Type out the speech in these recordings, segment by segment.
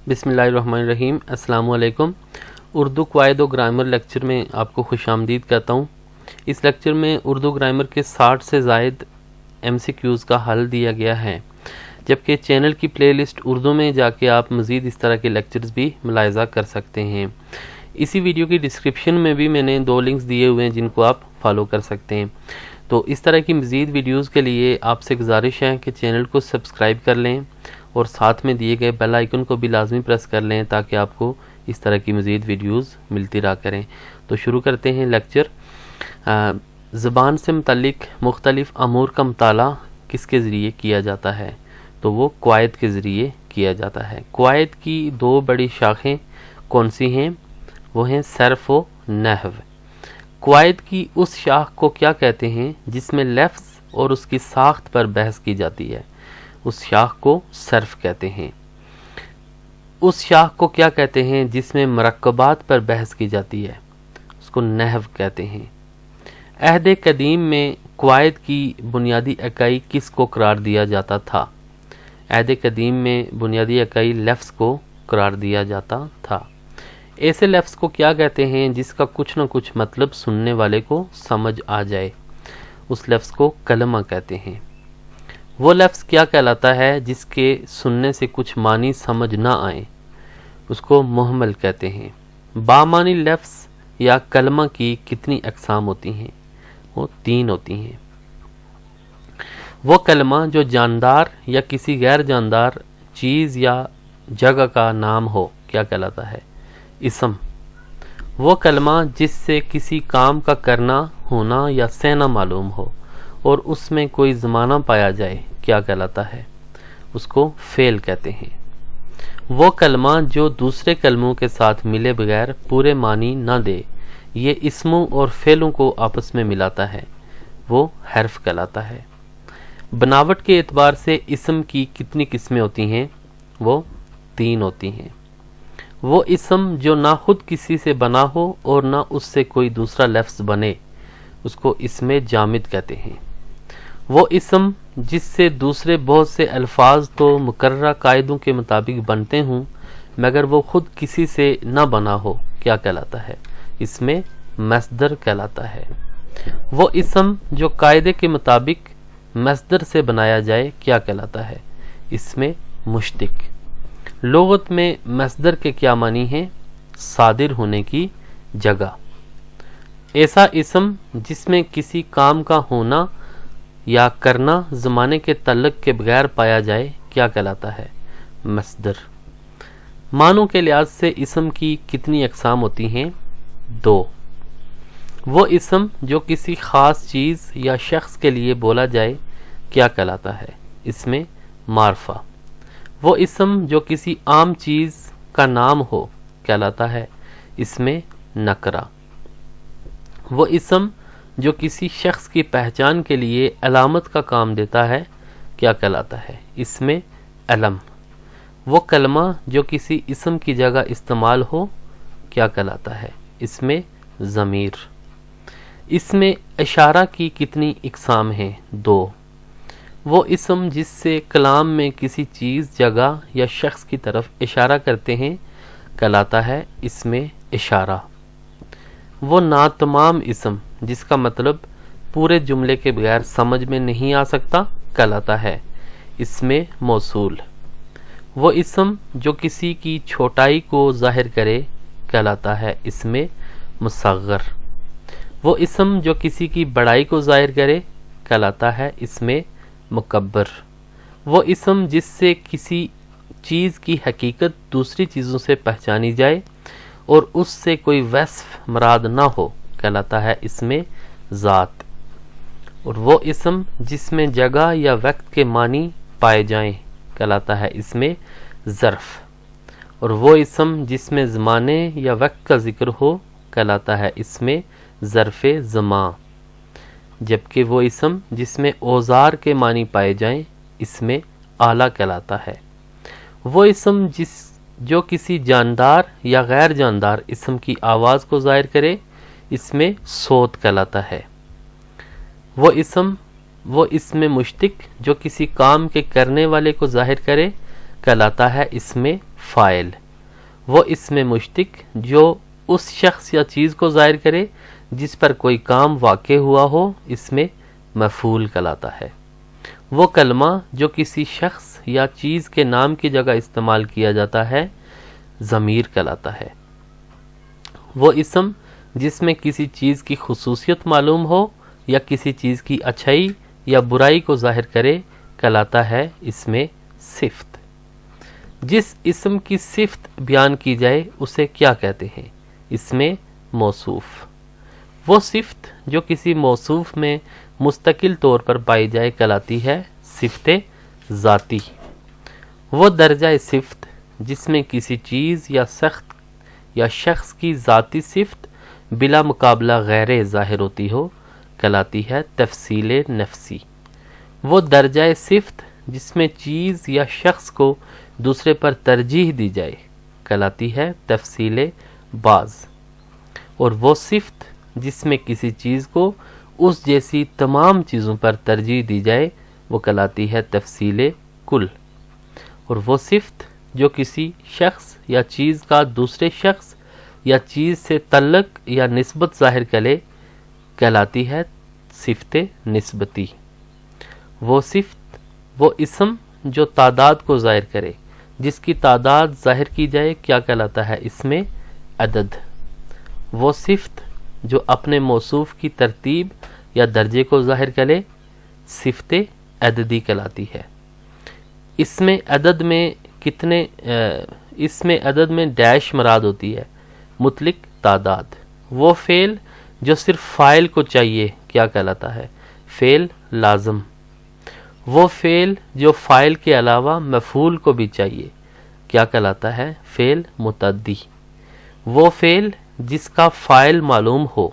बिस्मिल्लाहिर्रहमानिर्रहीम। अस्सलाम वालेकुम। उर्दू क़वायद व ग्रामर लेक्चर में आपको खुशामदीद कहता हूँ। इस लेक्चर में उर्दू ग्रामर के 60 से ज़ायद MCQs का हल दिया गया है, जबकि चैनल की प्लेलिस्ट उर्दू में जाके आप मज़ीद इस तरह के लेक्चर्स भी मुलाहिज़ा कर सकते हैं। इसी वीडियो की डिस्क्रिप्शन में भी मैंने 2 लिंक्स दिए हुए हैं जिनको आप फॉलो कर सकते हैं। तो इस तरह की मज़ीद वीडियोज़ के लिए आपसे गुजारिश है कि चैनल को सब्सक्राइब कर लें और साथ में दिए गए बेल आइकन को भी लाजमी प्रेस कर लें ताकि आपको इस तरह की मज़ीद वीडियोज़ मिलती रहा करें। तो शुरू करते हैं लेक्चर। ज़बान से मुतल्लिक़ मुख्तलिफ़ अमूर का मुताला किसके ज़रिए किया जाता है? तो वो क़वायद के ज़रिए किया जाता है। क़वायद की 2 बड़ी शाखें कौन सी हैं? वो हैं सर्फ़ व नहव। क़वायद की उस शाख को क्या कहते हैं जिसमें लफ्ज़ और उसकी साख्त पर बहस की जाती है? उस शाख को सर्फ़ कहते हैं। उस शाख को क्या कहते हैं जिसमें मरकबात पर बहस की जाती है? उसको नहव कहते हैं। अहद कदीम में क़वायद की बुनियादी इकाई किस को करार दिया जाता था? अहद कदीम में बुनियादी इकाई लफ्ज़ को करार दिया जाता था। ऐसे लफ्ज़ को क्या कहते हैं जिसका कुछ न कुछ मतलब सुनने वाले को समझ आ जाए? उस लफ्ज़ को कलमा कहते हैं। वो लफ्ज़ क्या कहलाता है जिसके सुनने से कुछ मानी समझ ना आए? उसको मुहम्मल कहते हैं। बामानी लफ्ज़ या कलमा की कितनी अक़साम होती हैं? वो 3 होती हैं। वो कलमा जो जानदार या किसी गैर जानदार चीज़ या जगह का नाम हो क्या कहलाता है? इसम। वो कलमा जिससे किसी काम का करना, होना या सहना मालूम हो और उसमें कोई ज़माना पाया जाए क्या कहलाता है? उसको फ़ेल कहते हैं। वो कलमा जो दूसरे कलमों के साथ मिले बगैर पूरे मानी ना दे, ये इस्मों और फ़ेलों को आपस में मिलाता है, वो हर्फ कहलाता है। बनावट के एतबार से इस्म की कितनी किस्में होती हैं? वो 3 होती हैं। वो इस्म जो ना खुद किसी से बना हो और ना उससे कोई दूसरा लफ्ज़ बने, उसको इस्म जामिद कहते हैं। वो इस्म जिससे दूसरे बहुत से अल्फाज तो मुकर्ररा कायदों के मुताबिक बनते हों मगर वो खुद किसी से न बना हो क्या कहलाता है? इसमें मस्दर कहलाता है। वो इस्म जो कायदे के मुताबिक मस्दर से बनाया जाए क्या कहलाता है? इसमें मुश्तिक। लुगत में मस्दर के क्या मानी हैं? सादिर होने की जगह। ऐसा इस्म जिसमें किसी काम का होना या करना ज़माने के तल्लुक़ के बगैर पाया जाए क्या कहलाता है? मस्दर। मानों के लिहाज से इस्म की कितनी अक़साम होती हैं? 2। वो इस्म जो किसी ख़ास चीज़ या शख्स के लिए बोला जाए क्या कहलाता है? इसमें मारफा। वो इस्म जो किसी आम चीज़ का नाम हो कहलाता है? इसमें नकरा। वो इस्म जो किसी शख्स की पहचान के लिए अलामत का काम देता है क्या कहलाता है? इसमें अलम। वो कलमा जो किसी इस्म की जगह इस्तेमाल हो क्या कहलाता है? इसमें ज़मीर। इसमें इशारा की कितनी इक़साम हैं? 2। वो इस्म जिससे कलाम में किसी चीज़, जगह या शख्स की तरफ इशारा करते हैं कहलाता है? इसमें इशारा। वो नातमाम इस्म जिसका मतलब पूरे जुमले के बगैर समझ में नहीं आ सकता कहलाता है? इसमें मौसूल। वो इस्म जो किसी की छोटाई को ज़ाहिर करे कहलाता है? इसमें मुसग़्ग़र। वो इस्म जो किसी की बड़ाई को ज़ाहिर करे कहलाता है? इसमें मुकब्बर। वो इस्म जिससे किसी चीज़ की हकीकत दूसरी चीज़ों से पहचानी जाए और उससे कोई वस्फ़ मुराद ना हो कहलाता है? इसमें ज़ात। और वो इस्म जिसमें जगह या वक्त के मानी पाए जाएं कहलाता है? इसमें ज़र्फ़। और वो इस्म जिसमें ज़माने या वक्त का ज़िक्र हो कहलाता है? इसमें ज़र्फ़ ज़मा। जबकि वो इस्म जिसमें औज़ार के मानी पाए जाएं इसमें आला कहलाता है। वो इस्म जो किसी जानदार या गैर जानदार इस्म की आवाज़ को ज़ाहिर करे इसमें सोत कहलाता है। वो इसमें मुश्तिक जो किसी काम के करने वाले को ज़ाहिर करे कहलाता है? इसमें فاعل، وہ اسم مشتق جو اس شخص یا چیز کو ظاہر کرے جس پر کوئی کام واقع ہوا ہو، اسم مفعول کہلاتا ہے۔ وہ کلمہ جو کسی شخص یا چیز کے نام کی جگہ استعمال کیا جاتا ہے، ضمیر کہلاتا ہے۔ وہ اسم جس میں کسی چیز کی خصوصیت معلوم ہو یا کسی چیز کی اچھائی یا برائی کو ظاہر کرے، کہلاتا ہے اسم صفت۔ جس اسم کی صفت بیان کی جائے اسے کیا کہتے ہیں؟ اسم موصوف۔ وہ صفت جو کسی موصوف میں مستقل طور پر پائی جائے کہلاتی ہے صفت ذاتی۔ وہ درجہ صفت جس میں کسی چیز یا شخص کی ذاتی صفت بلا مقابلہ غیر ظاہر ہوتی ہو، کہلاتی ہے تفصیل نفسی۔ وہ درجہ صفت جس میں چیز یا شخص کو دوسرے پر ترجیح دی جائے، کہلاتی ہے تفصیل بعض۔ اور وہ صفت جس میں کسی چیز کو اس جیسی تمام چیزوں پر ترجیح دی جائے، وہ کہلاتی ہے تفصیل کل۔ اور وہ صفت جو کسی شخص یا چیز کا دوسرے شخص یا چیز سے تعلق یا نسبت ظاہر کرے، کہلاتی ہے صفت نسبتی۔ وہ صفت، وہ اسم جو تعداد کو ظاہر کرے، جس کی تعداد ظاہر کی جائے، کیا کہلاتا ہے؟ اسم عدد۔ وہ صفت جو اپنے موصوف کی ترتیب یا درجے کو ظاہر کرے، صفت عددی کہلاتی ہے۔ اسم عدد میں ڈیش مراد ہوتی ہے، مطلق تعداد۔ وہ فعل جو صرف فاعل کو چاہیے، کیا کہلاتا ہے؟ فعل لازم۔ وہ فعل جو فاعل کے علاوہ مفعول کو بھی چاہیے، کیا کہلاتا ہے؟ فعل متعدی۔ وہ فعل جس کا فاعل معلوم ہو،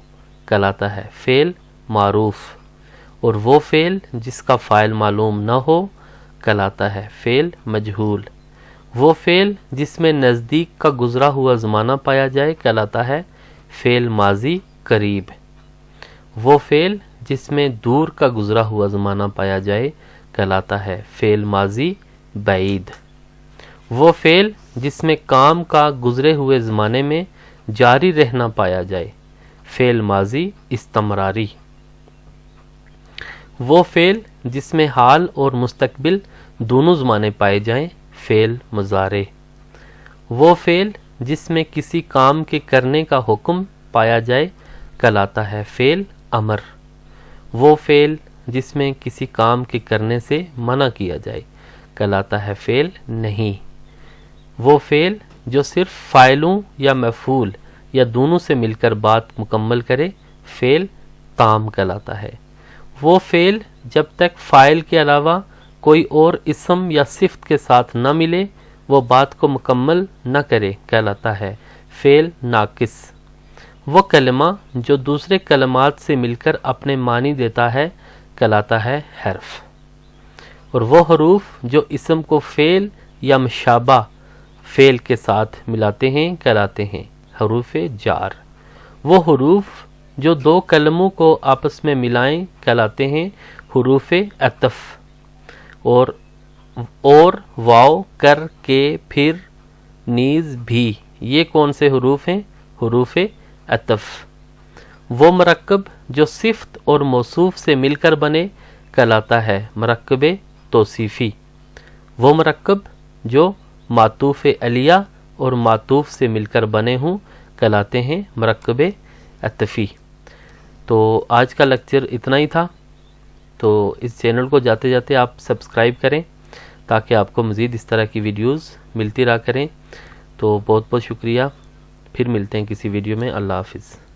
کہلاتا ہے فعل معروف۔ اور وہ فعل جس کا فاعل معلوم نہ ہو، کہلاتا ہے فعل مجہول۔ وہ فعل جس میں نزدیک کا گزرا ہوا زمانہ پایا جائے، کہلاتا ہے فعل ماضی قریب۔ وہ فعل جس میں دور کا گزرا ہوا زمانہ پایا جائے، کہلاتا ہے فعل ماضی بعید۔ وہ فعل جس میں کام کا گزرے ہوئے زمانے میں جاری رہنا پایا جائے، فعل ماضی استمراری۔ وہ فعل جس میں حال اور مستقبل دونوں زمانے پائے جائیں، فعل مضارع۔ وہ فعل جس میں کسی کام کے کرنے کا حکم پایا جائے، کہلاتا ہے فعل امر۔ وہ فعل جس میں کسی کام کے کرنے سے منع کیا جائے، کہلاتا ہے فعل نہیں۔ وہ فعل جو صرف فاعلوں یا مفعول یا دونوں سے مل کر بات مکمل کرے، فعل تام کہلاتا ہے۔ وہ فعل جب تک فاعل کے علاوہ کوئی اور اسم یا صفت کے ساتھ نہ ملے، وہ بات کو مکمل نہ کرے، کہلاتا ہے فعل ناقص۔ وہ کلمہ جو دوسرے کلمات سے مل کر اپنے معنی دیتا ہے، کہلاتا ہے حرف۔ اور وہ حروف جو اسم کو فعل یا مشابہ فعل کے ساتھ ملاتے ہیں، کہلاتے ہیں حروف جار۔ وہ حروف جو دو کلموں کو آپس میں ملائیں، کہلاتے ہیں حروف عطف۔ اور واو، کر، کے، پھر، نیز، بھی، یہ کون سے حروف ہیں؟ حروف عطف۔ وہ مرکب جو صفت اور موصوف سے مل کر بنے، کہلاتا ہے مرکب توصیفی۔ وہ مرکب جو معطوف علیہ اور معطوف سے مل کر بنے ہوں، کہلاتے ہیں مرکب عطفی۔ تو آج کا لیکچر اتنا ہی تھا۔ تو اس چینل کو جاتے جاتے آپ سبسکرائب کریں تاکہ آپ کو مزید اس طرح کی ویڈیوز ملتی رہا کریں۔ تو بہت بہت شکریہ، پھر ملتے ہیں کسی ویڈیو میں۔ اللہ حافظ۔